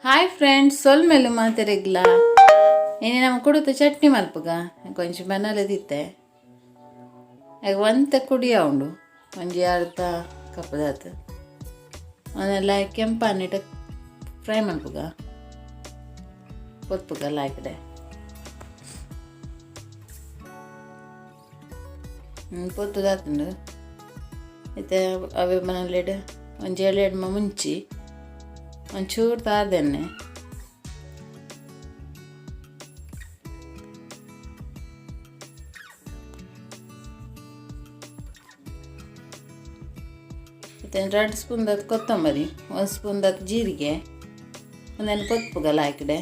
Hi friends ಸೊಲ್ ಮೇಲು ಮಾತಾಡಿಗ್ಲ ಇನ್ನು ನಮ್ಮ ಕುಡುತ್ತ ಚಟ್ನಿ ಮಲ್ಪುಗ ಕೊಂಚ ಬನ್ನಲದಿತ್ತೆ ಆಗ ಒಂತ ಕುಡಿಯ ಉಂಡು ಒಂಜಿ ಅರ್ಧ ಕಪ್ಪದಾತು ಅವನ್ನೆಲ್ಲ ಕೆಂಪನ್ನಿಟ್ಟು ಫ್ರೈ ಮಲ್ಪುಗ ಪೊತ್ಪುಗಲ್ಲ ಹಾಕಿದೆ ಪೊತ್ತದಾತುಂಡು ಮತ್ತೆ ಅವೇ ಮನೇಲಿಡು ಒಂಜಿ ಎಳೆಡ್ ಮುಂಚಿ ಒಂಚೂರು ತಾರ್ದೆಣ್ಣೆ ಮತ್ತು 2 ಸ್ಪೂನ್ ಕೊತ್ತಂಬರಿ 1 ಸ್ಪೂನ್ ಜೀರಿಗೆ ಒಂದೆಣ್ಣೆ ಪೊತ್ಪುಗಲ್ಲ ಹಾಕಿದೆ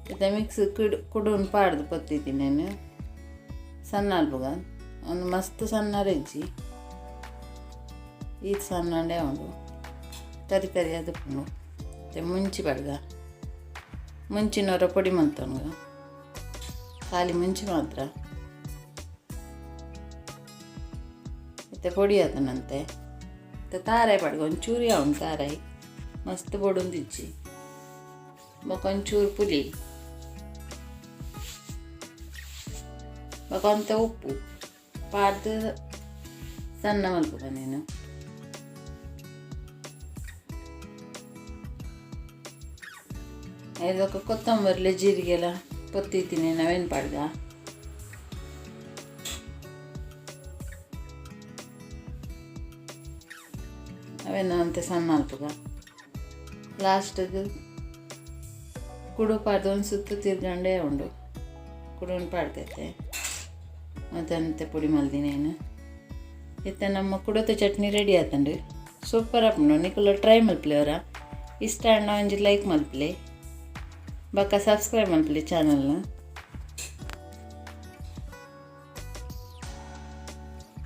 ಮತ್ತು ಮಿಕ್ಸ್ ಕುಡುನ್ ಪಾಡ್ದು ಪೊತ್ತಿದ್ದೀನಿ ನಾನು ಸಣ್ಣ ಅಲ್ಪುಗ ಒಂದು ಮಸ್ತ್ ಸಣ್ಣ ರೆಜ್ಜಿ ಈ ಸಣ್ಣಂಡೆ ಉಂಡು ಕರಿ ಕರಿ ಅದಪ್ಪುಂಡು ಮತ್ತು ಮುಂಚಿ ಬಡ್ಗ ಮುಂಚಿನವರ ಪೊಡಿ ಮಂತವನ್ಗ ಖಾಲಿ ಮುಂಚಿ ಮಾತ್ರ ಮತ್ತು ಪೊಡಿ ಆತನಂತೆ ಮತ್ತು ತಾರಾಯಿ ಪಡ್ಗ ಒಂಚೂರು ಉಂಡು ತಾರಾಯಿ ಮಸ್ತ್ ಬೊಡೊಂದಿಜ್ಜಿ ಒಂಚೂರು ಪುಲಿ ಕೊಂತ ಉಪ್ಪು ಪಾಡ್ದು ಸಣ್ಣ ಮಲ್ಪುಗ ನೀನು ಇದಕ್ಕೆ ಕೊತ್ತಂಬರಿ ಜೀರಿಗೆಲ್ಲ ಪೊತ್ತಿದ್ದೀನಿ ನಾವೇನು ಪಾಡ್ಗ ಅವೇನು ಅಂತ ಸಣ್ಣ ಮಲ್ಪುಗ ಲಾಸ್ಟಿಗೆ ಕುಡು ಪಾಡ್ದು ಒಂದು ಸುತ್ತು ತಿರ್ಗಂಡೇ ಉಂಡು ಕುಡುನ್ ಪಾಡ್ತೈತೆ ಮತ್ತಂತೆ ಪುಡಿ ಮಲ್ದಿನೇನು ಇತ್ತ ನಮ್ಮ ಕುಡತ ಚಟ್ನಿ ರೆಡಿ ಆತಂಡು ಸೂಪರ್ ಆಪುಂಡು ನಿಕುಲು ಟ್ರೈ ಮಲ್ಪಲೆ ಅವರ ಇಷ್ಟ ಅಣ್ಣ ಒಂಜಿ ಲೈಕ್ ಮಲ್ಪಲೆ ಬಕ್ಕ ಸಬ್ಸ್ಕ್ರೈಬ್ ಮಲ್ಪಲೆ ಚಾನಲ್ನ.